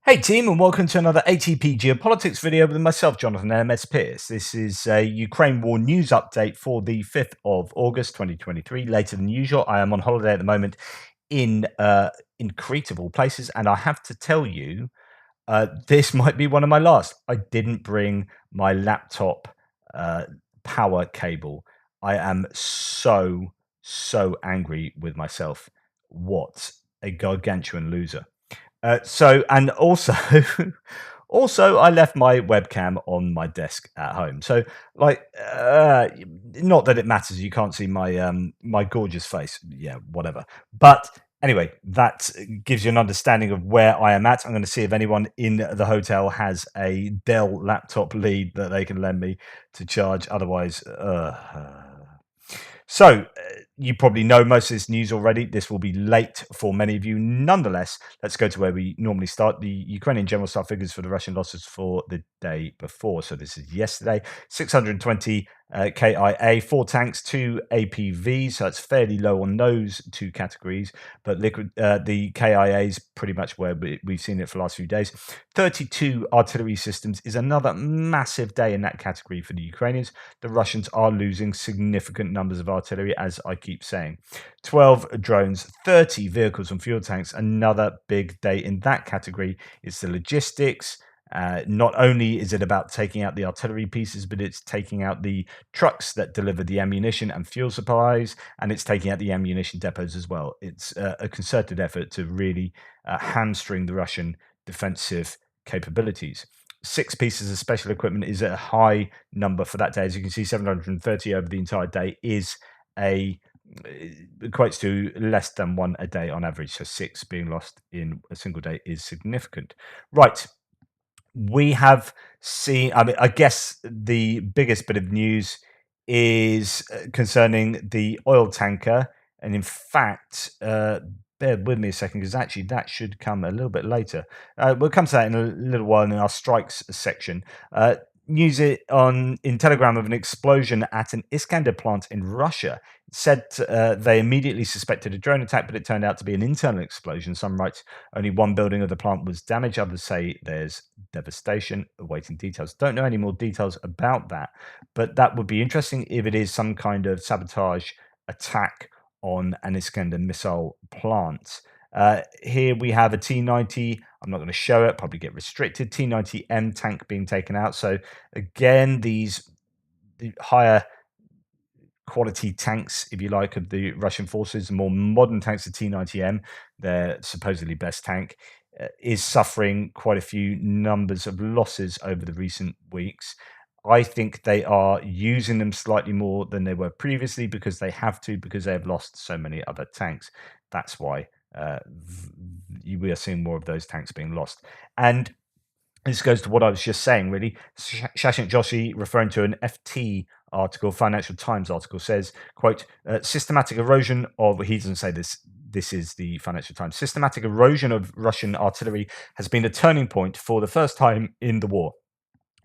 Hey team, and welcome to another ATP Geopolitics video with myself, Jonathan MS Pierce. This is a Ukraine war news update for the 5th of August 2023. Later than usual, I am on holiday at the moment in Crete of all places, and I have to tell you, this might be one of my last. I didn't bring my laptop uh, power cable. I am so angry with myself. What a gargantuan loser. And also, also, I left my webcam on my desk at home. So, like, not that it matters. You can't see my gorgeous face. Yeah, whatever. But anyway, that gives you an understanding of where I am at. I'm going to see if anyone in the hotel has a Dell laptop lead that they can lend me to charge. Otherwise, so, you probably know most of this news already. This will be late for many of you. Nonetheless, let's go to where we normally start. The Ukrainian general staff figures for the Russian losses for the day before. So, this is yesterday 620 KIA, 4 tanks, 2 APVs. So, that's fairly low on those two categories. But the KIA is pretty much where we've seen it for the last few days. 32 artillery systems is another massive day in that category for the Ukrainians. The Russians are losing significant numbers of artillery, as I keep saying. 12 drones, 30 vehicles and fuel tanks. Another big day in that category is the logistics. Not only is it about taking out the artillery pieces, but it's taking out the trucks that deliver the ammunition and fuel supplies, and it's taking out the ammunition depots as well. It's a concerted effort to really hamstring the Russian defensive capabilities. 6 pieces of special equipment is a high number for that day. As you can see, 730 over the entire day is equates to less than 1 a day on average. So 6 being lost in a single day is significant. Right. We have seen, I mean, I guess the biggest bit of news is concerning the oil tanker. And in fact, bear with me a second, because actually that should come a little bit later. We'll come to that in a little while in our strikes section. News it on in Telegram of an explosion at an Iskander plant in Russia. It said they immediately suspected a drone attack, but it turned out to be an internal explosion. Some write only one building of the plant was damaged. Others say there's devastation. Awaiting details. Don't know any more details about that, but that would be interesting if it is some kind of sabotage attack on an Iskander missile plant. Here we have a T90. I'm not going to show it, probably get restricted. T90M tank being taken out. So again, the higher quality tanks, if you like, of the Russian forces, the more modern tanks, the T90M, their supposedly best tank, is suffering quite a few numbers of losses over the recent weeks. I think they are using them slightly more than they were previously because they have to, because they have lost so many other tanks. That's why we are seeing more of those tanks being lost. And this goes to what I was just saying, really. Shashank Joshi, referring to an FT article, Financial Times article, says, quote, systematic erosion of, he doesn't say this is the Financial Times, systematic erosion of Russian artillery has been a turning point for the first time in the war.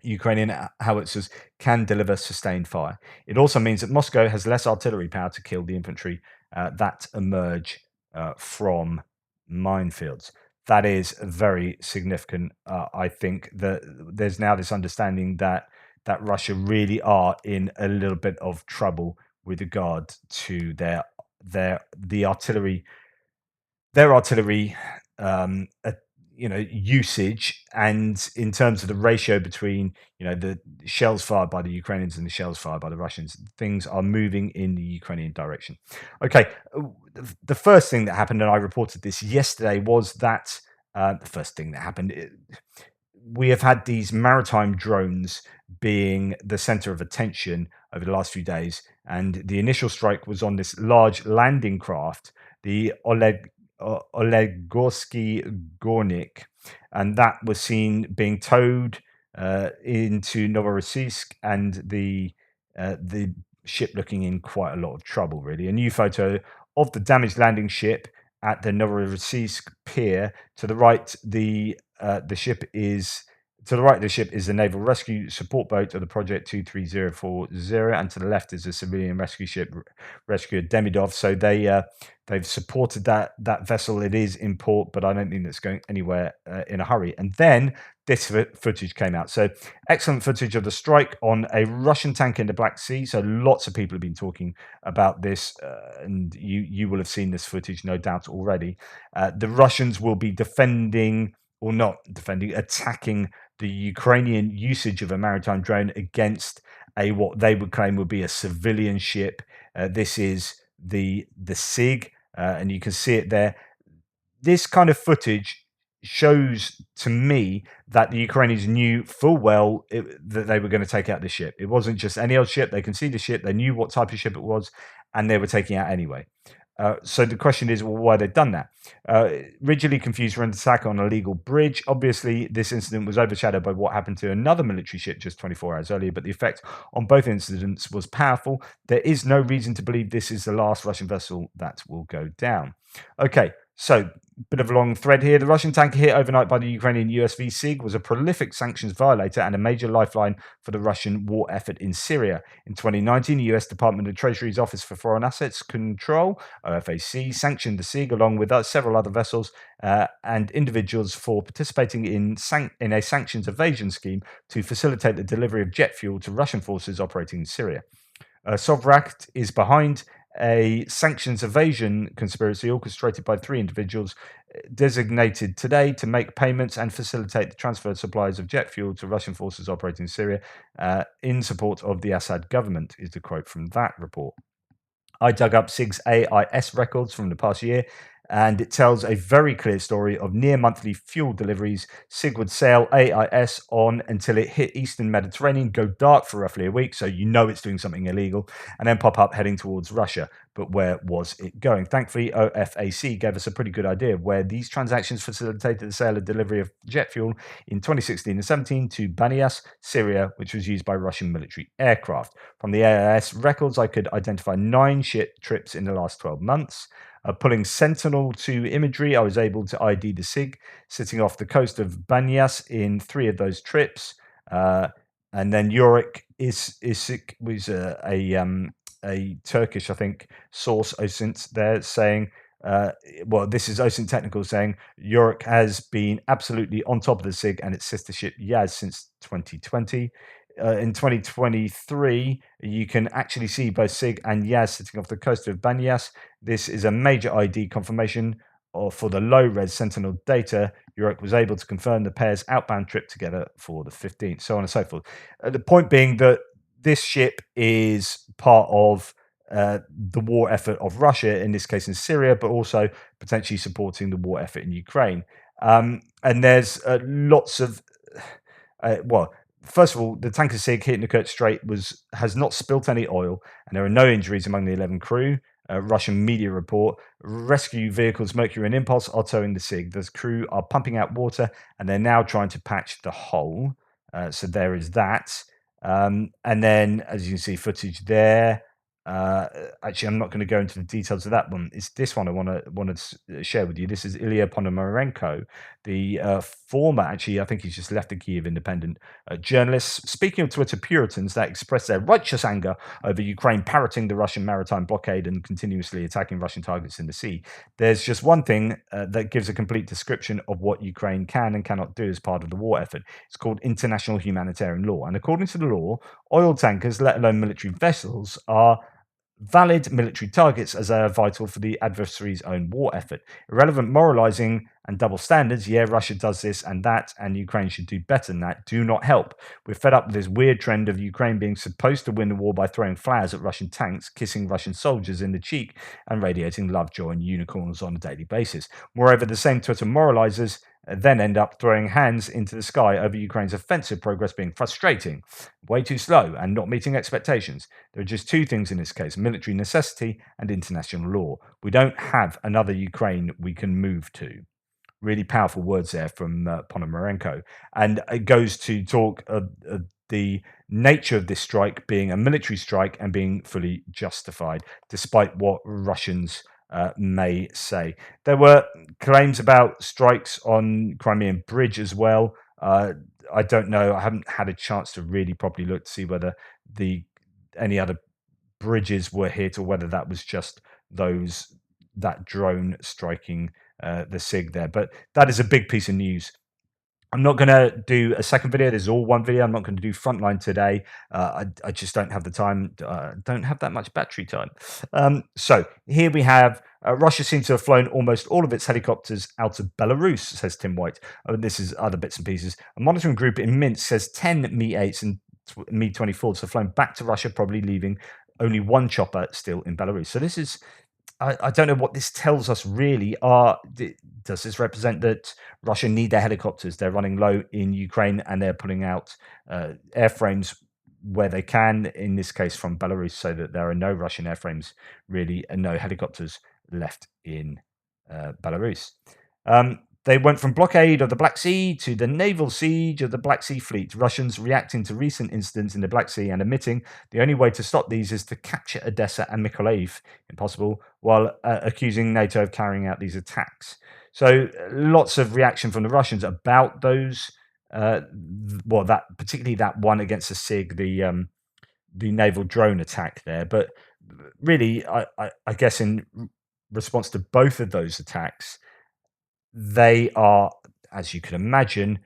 Ukrainian howitzers can deliver sustained fire. It also means that Moscow has less artillery power to kill the infantry that emerge from minefields. That is very significant. I think that there's now this understanding that Russia really are in a little bit of trouble with regard to the artillery, their artillery usage, and in terms of the ratio between the shells fired by the Ukrainians and the shells fired by the Russians, things are moving in the Ukrainian direction. Okay, the first thing that happened, and I reported this yesterday, was that the first thing that happened, we have had these maritime drones being the center of attention over the last few days, and the initial strike was on this large landing craft, the Olegorsky Gornik, and that was seen being towed into Novorossiysk, and the ship looking in quite a lot of trouble. Really, a new photo of the damaged landing ship at the Novorossiysk pier. To the right, the ship is To the right of the ship is the naval rescue support boat of the Project 23040, and to the left is a civilian rescue ship, Rescue Demidov. So they've supported that vessel. It is in port, but I don't think it's going anywhere in a hurry. And then this footage came out. So excellent footage of the strike on a Russian tank in the Black Sea. So lots of people have been talking about this, and you will have seen this footage, no doubt, already. The Russians will be defending, or not defending, attacking the Ukrainian usage of a maritime drone against a what they would claim would be a civilian ship. This is the SIG, and you can see it there. This kind of footage shows to me that the Ukrainians knew full well that they were going to take out the ship. It wasn't just any old ship. They can see the ship. They knew what type of ship it was, and they were taking out anyway. So the question is, well, why they've done that? Rigidly confused for an attack on a legal bridge. Obviously, this incident was overshadowed by what happened to another military ship just 24 hours earlier, but the effect on both incidents was powerful. There is no reason to believe this is the last Russian vessel that will go down. Okay, so bit of a long thread here. The Russian tanker hit overnight by the Ukrainian USV SIG was a prolific sanctions violator and a major lifeline for the Russian war effort in Syria. In 2019, the US Department of Treasury's Office for Foreign Assets Control, OFAC, sanctioned the SIG along with several other vessels and individuals for participating in a sanctions evasion scheme to facilitate the delivery of jet fuel to Russian forces operating in Syria. Sovract is behind a sanctions evasion conspiracy orchestrated by 3 individuals designated today to make payments and facilitate the transfer of supplies of jet fuel to Russian forces operating in Syria in support of the Assad government, is the quote from that report. I dug up SIG's AIS records from the past year, and it tells a very clear story of near monthly fuel deliveries. SIG would sail AIS on until it hit Eastern Mediterranean, go dark for roughly a week, so you know it's doing something illegal, and then pop up heading towards Russia. But where was it going? Thankfully, OFAC gave us a pretty good idea of where these transactions facilitated the sale and delivery of jet fuel in 2016 and 17 to Banias, Syria, which was used by Russian military aircraft. From the AIS records, I could identify 9 ship trips in the last 12 months. Pulling Sentinel-2 imagery, I was able to ID the SIG sitting off the coast of Banyas in 3 of those trips. And then Yorick Isik was a Turkish, I think, source, OSINT there, saying, well, this is OSINT Technical saying, Yorick has been absolutely on top of the SIG and its sister ship Yaz since 2020. In 2023, you can actually see both SIG and Yaz sitting off the coast of Banyas. This is a major ID confirmation for the low-res Sentinel data. Yorick was able to confirm the pair's outbound trip together for the 15th, so on and so forth. The point being that this ship is part of the war effort of Russia, in this case in Syria, but also potentially supporting the war effort in Ukraine. And there's lots of, well, first of all, the tanker SIG hitting the Kerch Strait has not spilt any oil, and there are no injuries among the 11 crew. Russian media report. Rescue vehicles Mercury and Impulse are towing the SIG. The crew are pumping out water, and they're now trying to patch the hole. So there is that. And then, as you can see, footage there. Actually, I'm not going to go into the details of that one. It's this one I want to share with you. This is Ilya Ponomarenko, the former, actually, I think he's just left the Kyiv Independent journalist, speaking of Twitter Puritans that express their righteous anger over Ukraine parroting the Russian maritime blockade and continuously attacking Russian targets in the sea. There's just one thing that gives a complete description of what Ukraine can and cannot do as part of the war effort. It's called international humanitarian law. And according to the law, oil tankers, let alone military vessels, are valid military targets as they are vital for the adversary's own war effort. Irrelevant moralizing and double standards, yeah, Russia does this and that, and Ukraine should do better than that, do not help. We're fed up with this weird trend of Ukraine being supposed to win the war by throwing flowers at Russian tanks, kissing Russian soldiers in the cheek, and radiating love, joy, and unicorns on a daily basis. Moreover, the same Twitter moralizers then end up throwing hands into the sky over Ukraine's offensive progress being frustrating, way too slow, and not meeting expectations. There are just 2 things in this case: military necessity and international law. We don't have another Ukraine we can move to. Really powerful words there from Ponomarenko. And it goes to talk of the nature of this strike being a military strike and being fully justified, despite what Russians may say. There were claims about strikes on Crimean Bridge as well. I don't know. I haven't had a chance to really properly look to see whether the any other bridges were hit or whether that was just that drone striking the SIG there. But that is a big piece of news. I'm not going to do a second video. This is all one video. I'm not going to do Frontline today. I just don't have the time. Don't have that much battery time. So here we have Russia seems to have flown almost all of its helicopters out of Belarus, says Tim White. This is other bits and pieces. A monitoring group in Minsk says 10 Mi-8s and Mi-24s have flown back to Russia, probably leaving only one chopper still in Belarus. So this is I don't know what this tells us really. Does this represent that Russia need their helicopters? They're running low in Ukraine and they're pulling out airframes where they can, in this case from Belarus, so that there are no Russian airframes really and no helicopters left in Belarus. They went from blockade of the Black Sea to the naval siege of the Black Sea Fleet. Russians reacting to recent incidents in the Black Sea and admitting the only way to stop these is to capture Odessa and Mykolaiv, impossible, while accusing NATO of carrying out these attacks. So lots of reaction from the Russians about those. That particularly that one against the SIG, the naval drone attack there. But really, I guess in response to both of those attacks, they are, as you can imagine,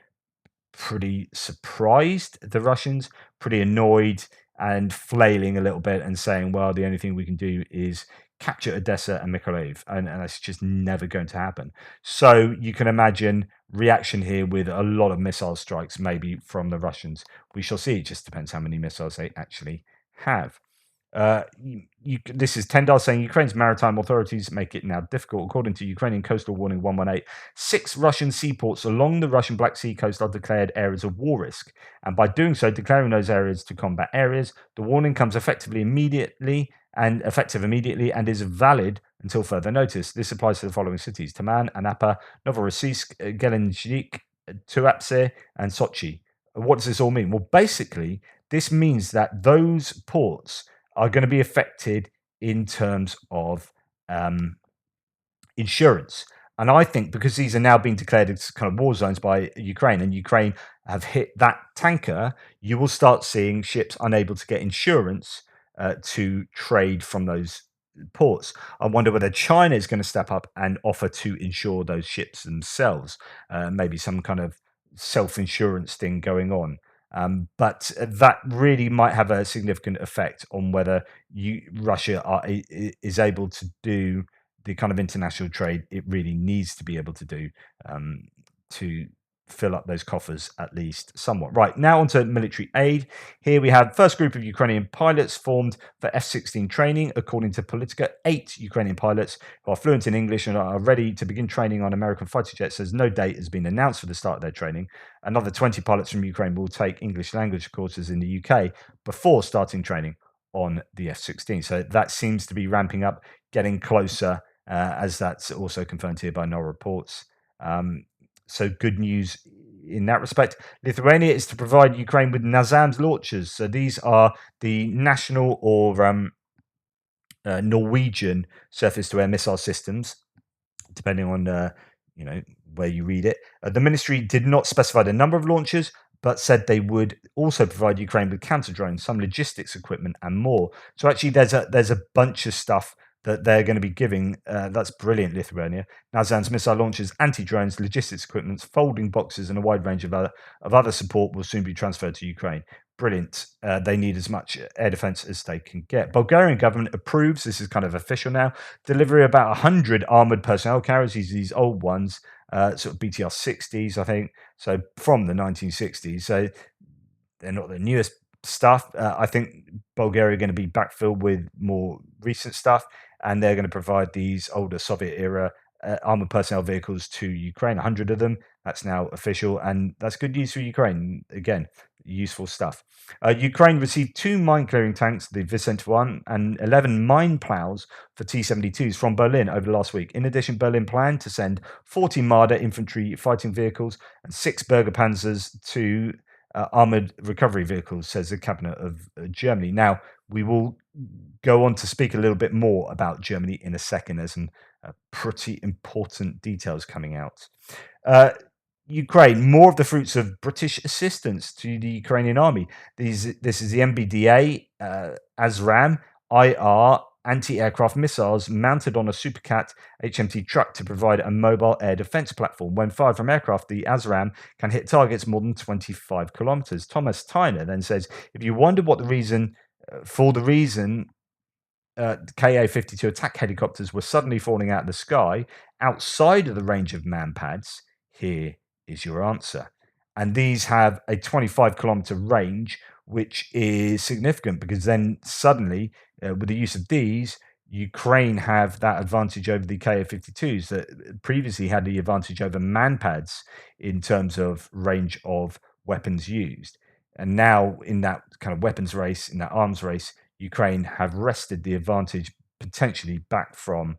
pretty surprised, the Russians, pretty annoyed and flailing a little bit and saying, well, the only thing we can do is capture Odessa and Mykolaiv, and that's just never going to happen. So you can imagine reaction here with a lot of missile strikes, maybe from the Russians. We shall see. It just depends how many missiles they actually have. This is Tendar saying Ukraine's maritime authorities make it now difficult. According to Ukrainian Coastal Warning 118, 6 Russian seaports along the Russian Black Sea coast are declared areas of war risk. And by doing so, declaring those areas to combat areas, the warning comes effective immediately and is valid until further notice. This applies to the following cities: Taman, Anapa, Novorossiysk, Gelendzhik, Tuapse, and Sochi. What does this all mean? Well, basically, this means that those ports are going to be affected in terms of insurance. And I think because these are now being declared as kind of war zones by Ukraine, and Ukraine have hit that tanker, you will start seeing ships unable to get insurance to trade from those ports. I wonder whether China is going to step up and offer to insure those ships themselves. Maybe some kind of self-insurance thing going on. But that really might have a significant effect on whether Russia is able to do the kind of international trade it really needs to be able to do to fill up those coffers at least somewhat. Right, now onto military aid. Here we have first group of Ukrainian pilots formed for F-16 training. According to Politica, 8 Ukrainian pilots who are fluent in English and are ready to begin training on American fighter jets. Says no date has been announced for the start of their training. Another 20 pilots from Ukraine will take English language courses in the UK before starting training on the F-16. So that seems to be ramping up, getting closer, as that's also confirmed here by NOR reports. So good news in that respect. Lithuania is to provide Ukraine with NASAMS launchers. So these are the national or Norwegian surface-to-air missile systems, depending on where you read it. The ministry did not specify the number of launchers, but said they would also provide Ukraine with counter drones, some logistics equipment, and more. So actually, there's a bunch of stuff that they're going to be giving. That's brilliant, Lithuania. NASAMS missile launchers, anti-drones, logistics equipment, folding boxes, and a wide range of other support will soon be transferred to Ukraine. Brilliant. They need as much air defense as they can get. Bulgarian government approves, this is kind of official now, delivery of about 100 armored personnel carriers, these old ones, sort of BTR 60s, I think. So from the 1960s. So they're not the newest stuff. I think Bulgaria are going to be backfilled with more recent stuff, and they're going to provide these older Soviet era armored personnel vehicles to Ukraine, 100 of them. That's now official, and that's good news for Ukraine. Again, useful stuff. Ukraine received 2 mine clearing tanks, the Vicent 1, and 11 mine plows for T-72s from Berlin over the last week. In addition, Berlin planned to send 40 Marder infantry fighting vehicles and 6 Berger Panzers to armored recovery vehicles, says the cabinet of Germany. Now, we will go on to speak a little bit more about Germany in a second. There's some pretty important details coming out. Ukraine, more of the fruits of British assistance to the Ukrainian army. This is the MBDA ASRAM IR anti-aircraft missiles mounted on a Supercat HMT truck to provide a mobile air defense platform. When fired from aircraft, the ASRAM can hit targets more than 25 kilometers. Thomas Tyner then says, if you wonder what the reason for the reason Ka-52 attack helicopters were suddenly falling out of the sky outside of the range of MANPADS, here is your answer. And these have a 25-kilometer range, which is significant because then suddenly, with the use of these, Ukraine have that advantage over the Ka-52s that previously had the advantage over MANPADS in terms of range of weapons used. And now in that kind of weapons race, in that arms race, Ukraine have wrested the advantage potentially back from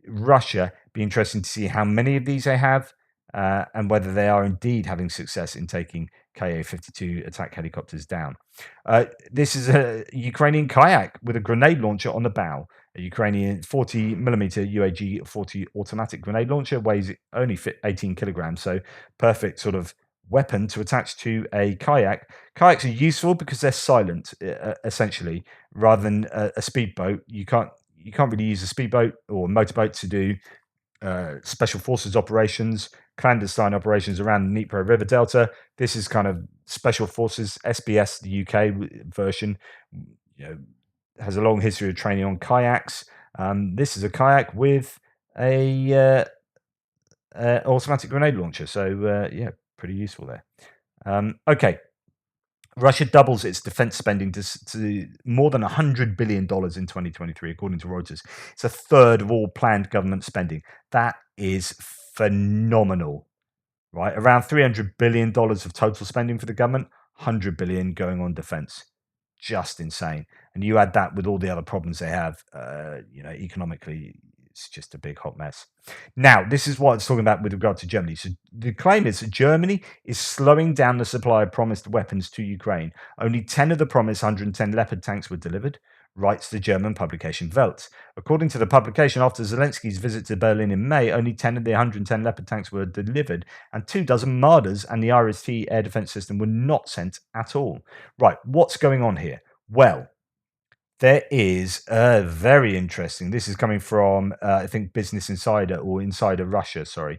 Russia. Be interesting to see how many of these they have and whether they are indeed having success in taking Ka-52 attack helicopters down. This is a Ukrainian kayak with a grenade launcher on the bow. A Ukrainian 40mm UAG-40 automatic grenade launcher weighs only 18 kilograms, so perfect sort of weapon to attach to a kayak. Kayaks are useful because they're silent, essentially, rather than a speedboat. You can't really use a speedboat or motorboat to do special forces operations, clandestine operations around the Dnipro River Delta. This is kind of special forces. SBS, the UK version, has a long history of training on kayaks. This is a kayak with a automatic grenade launcher. So yeah, pretty useful there. Okay. Russia doubles its defense spending to more than $100 billion in 2023, according to Reuters. It's a third of all planned government spending. That is phenomenal, right? Around $300 billion of total spending for the government, $100 billion going on defense. Just insane. And you add that with all the other problems they have, economically, it's just a big hot mess. Now, this is what it's talking about with regard to Germany. So the claim is that Germany is slowing down the supply of promised weapons to Ukraine. Only 10 of the promised 110 Leopard tanks were delivered, writes the German publication Welt. According to the publication, after Zelensky's visit to Berlin in May, only 10 of the 110 Leopard tanks were delivered, and 24 Marders and the IRIS-T air defense system were not sent at all. Right, what's going on here? Well, there is very interesting. This is coming from, I think, Business Insider or Insider Russia. Sorry.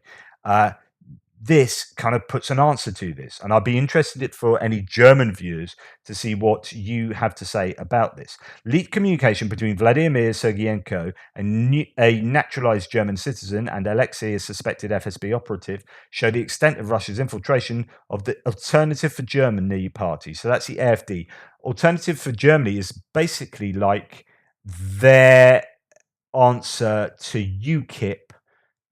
This kind of puts an answer to this, and I'd be interested for any German viewers to see what you have to say about this. Leaked communication between Vladimir Sergienko, a naturalized German citizen, and Alexei, a suspected FSB operative, show the extent of Russia's infiltration of the Alternative for Germany party. So that's the AfD. Alternative for Germany is basically like their answer to UKIP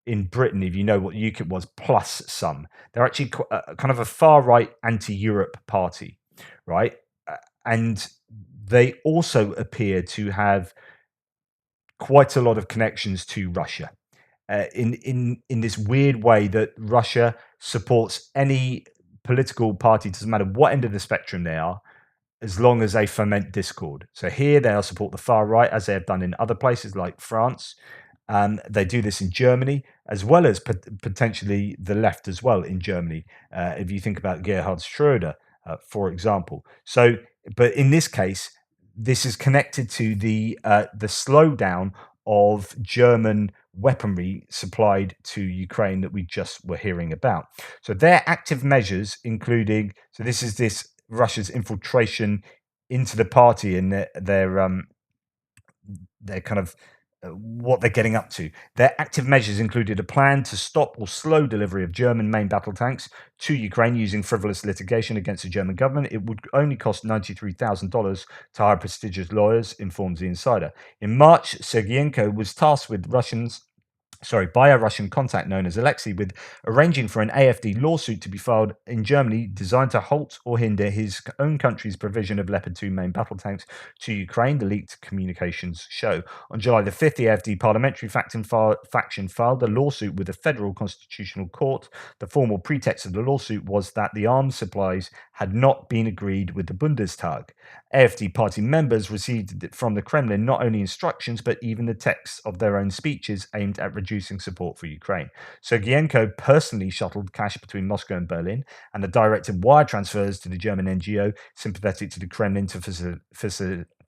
in Britain, if you know what UKIP was, plus some. They're actually kind of a far-right anti-Europe party, right? And they also appear to have quite a lot of connections to Russia in this weird way that Russia supports any political party, doesn't matter what end of the spectrum they are, as long as they foment discord. So here they'll support the far right, as they have done in other places like France. They do this in Germany, as well as potentially the left as well in Germany. If you think about Gerhard Schröder, for example. So, but in this case, this is connected to the slowdown of German weaponry supplied to Ukraine that we just were hearing about. So their active measures, including, so this is Russia's infiltration into the party and their kind of what they're getting up to. Their active measures included a plan to stop or slow delivery of German main battle tanks to Ukraine using frivolous litigation against the German government. It would only cost $93,000 to hire prestigious lawyers, informs the Insider. In March, Sergienko was tasked with by a Russian contact known as Alexei, with arranging for an AfD lawsuit to be filed in Germany designed to halt or hinder his own country's provision of Leopard 2 main battle tanks to Ukraine, the leaked communications show. On July the 5th, the AfD parliamentary faction filed a lawsuit with the Federal Constitutional Court. The formal pretext of the lawsuit was that the arms supplies had not been agreed with the Bundestag. AfD party members received from the Kremlin not only instructions, but even the texts of their own speeches aimed at reducing reducing support for Ukraine. Sergienko personally shuttled cash between Moscow and Berlin and directed wire transfers to the German NGO sympathetic to the Kremlin to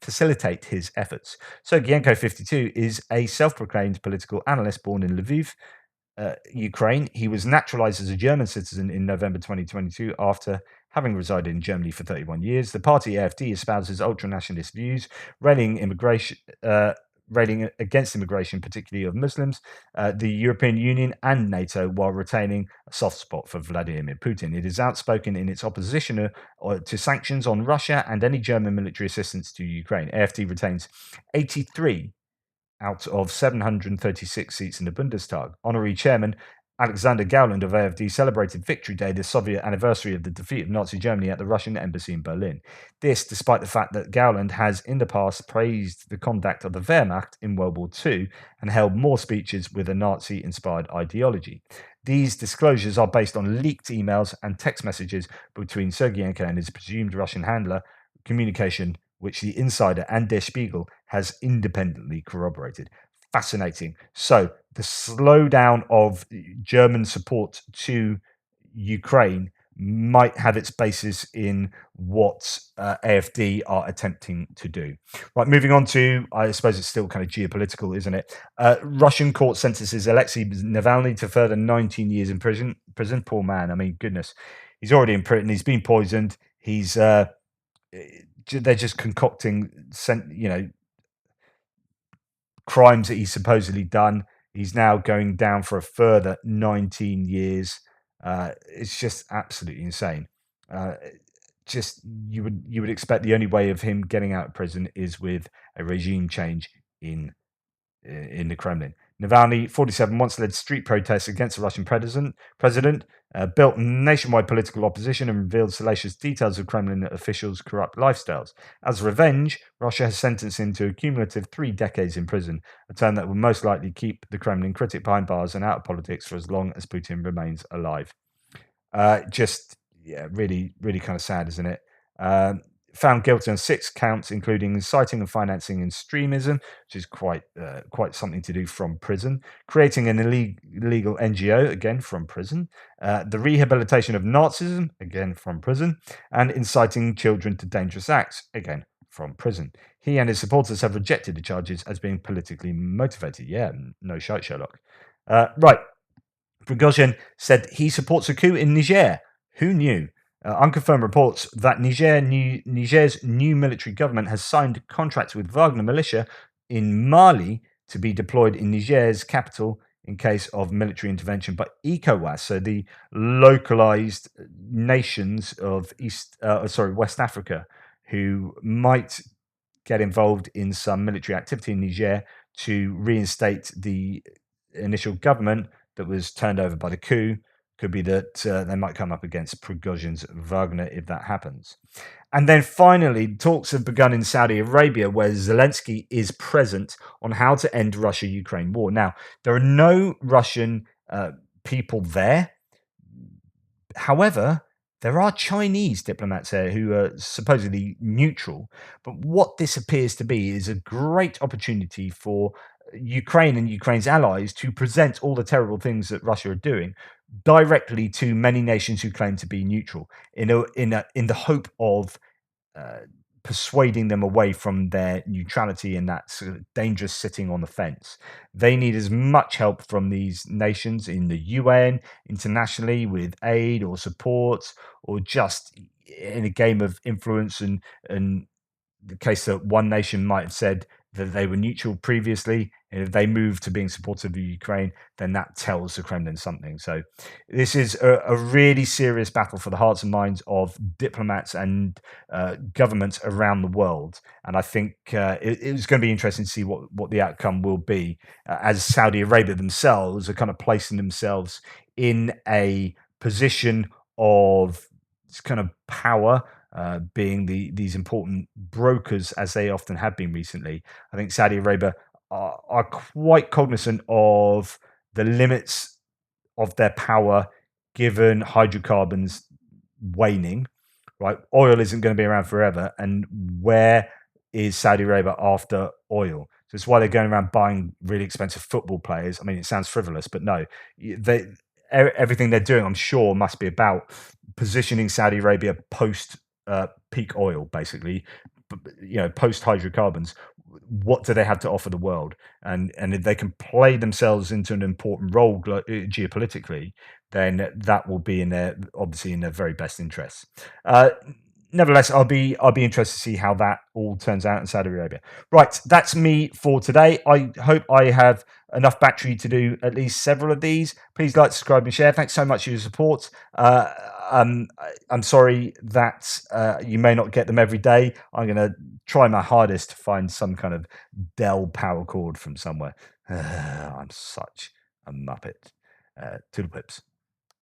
facilitate his efforts. Sergienko, 52, is a self-proclaimed political analyst born in Lviv, Ukraine. He was naturalized as a German citizen in November 2022 after having resided in Germany for 31 years. The party AfD espouses ultra-nationalist views, railing against immigration, particularly of Muslims, the European Union and NATO, while retaining a soft spot for Vladimir Putin. It is outspoken in its opposition to sanctions on Russia and any German military assistance to Ukraine. AfD retains 83 out of 736 seats in the Bundestag. Honorary Chairman Alexander Gauland of AfD celebrated Victory Day, the Soviet anniversary of the defeat of Nazi Germany, at the Russian embassy in Berlin. This, despite the fact that Gauland has in the past praised the conduct of the Wehrmacht in World War II and held more speeches with a Nazi-inspired ideology. These disclosures are based on leaked emails and text messages between Sergienko and his presumed Russian handler, communication which the Insider and Der Spiegel has independently corroborated. Fascinating. So the slowdown of German support to Ukraine might have its basis in what AfD are attempting to do. Right, moving on to, I suppose it's still kind of geopolitical, isn't it? Russian court sentences Alexei Navalny to further 19 years in prison. Poor man. I mean, goodness. He's already in prison. He's been poisoned. They're just concocting, crimes that he's supposedly done. He's now going down for a further 19 years. It's just absolutely insane. You would expect the only way of him getting out of prison is with a regime change in the Kremlin. Navalny, 47, once led street protests against the Russian president, built nationwide political opposition and revealed salacious details of Kremlin officials' corrupt lifestyles. As revenge, Russia has sentenced him to a cumulative 3 decades in prison, a term that will most likely keep the Kremlin critic behind bars and out of politics for as long as Putin remains alive. Really, really kind of sad, isn't it? Found guilty on 6 counts, including inciting and financing extremism, which is quite something to do from prison, creating an illegal NGO, again from prison, the rehabilitation of Nazism, again from prison, and inciting children to dangerous acts, again from prison. He and his supporters have rejected the charges as being politically motivated. Yeah, no shite, Sherlock. Right. Prigozhin said he supports a coup in Niger. Who knew? Unconfirmed reports that Niger's new military government has signed contracts with Wagner militia in Mali to be deployed in Niger's capital in case of military intervention. But ECOWAS, so the localized nations of West Africa, who might get involved in some military activity in Niger to reinstate the initial government that was turned over by the coup. Could be that they might come up against Prigozhin's Wagner if that happens. And then finally, talks have begun in Saudi Arabia, where Zelensky is present, on how to end Russia-Ukraine war. Now, there are no Russian people there. However, there are Chinese diplomats there who are supposedly neutral. But what this appears to be is a great opportunity for Ukraine and Ukraine's allies to present all the terrible things that Russia are doing directly to many nations who claim to be neutral, in the hope of persuading them away from their neutrality and that sort of dangerous sitting on the fence. They need as much help from these nations in the UN, internationally, with aid or support, or just in a game of influence. And the case that one nation might have said that they were neutral previously, and if they move to being supportive of Ukraine, then that tells the Kremlin something. So this is a really serious battle for the hearts and minds of diplomats and governments around the world. And I think it's going to be interesting to see what the outcome will be, as Saudi Arabia themselves are kind of placing themselves in a position of kind of power, being these important brokers, as they often have been recently. I think Saudi Arabia are quite cognizant of the limits of their power given hydrocarbons waning, right? Oil isn't going to be around forever. And where is Saudi Arabia after oil? So it's why they're going around buying really expensive football players. I mean, it sounds frivolous, but no, they everything they're doing, I'm sure, must be about positioning Saudi Arabia post peak oil, basically, post hydrocarbons. What do they have to offer the world? And if they can play themselves into an important role geopolitically, then that will be in their obviously in their very best interests. Uh, Nevertheless, I'll be interested to see how that all turns out in Saudi Arabia. Right, that's me for today. I hope I have enough battery to do at least several of these. Please like, subscribe, and share. Thanks so much for your support. I'm sorry that you may not get them every day. I'm going to try my hardest to find some kind of Dell power cord from somewhere. I'm such a muppet. Toodle pips.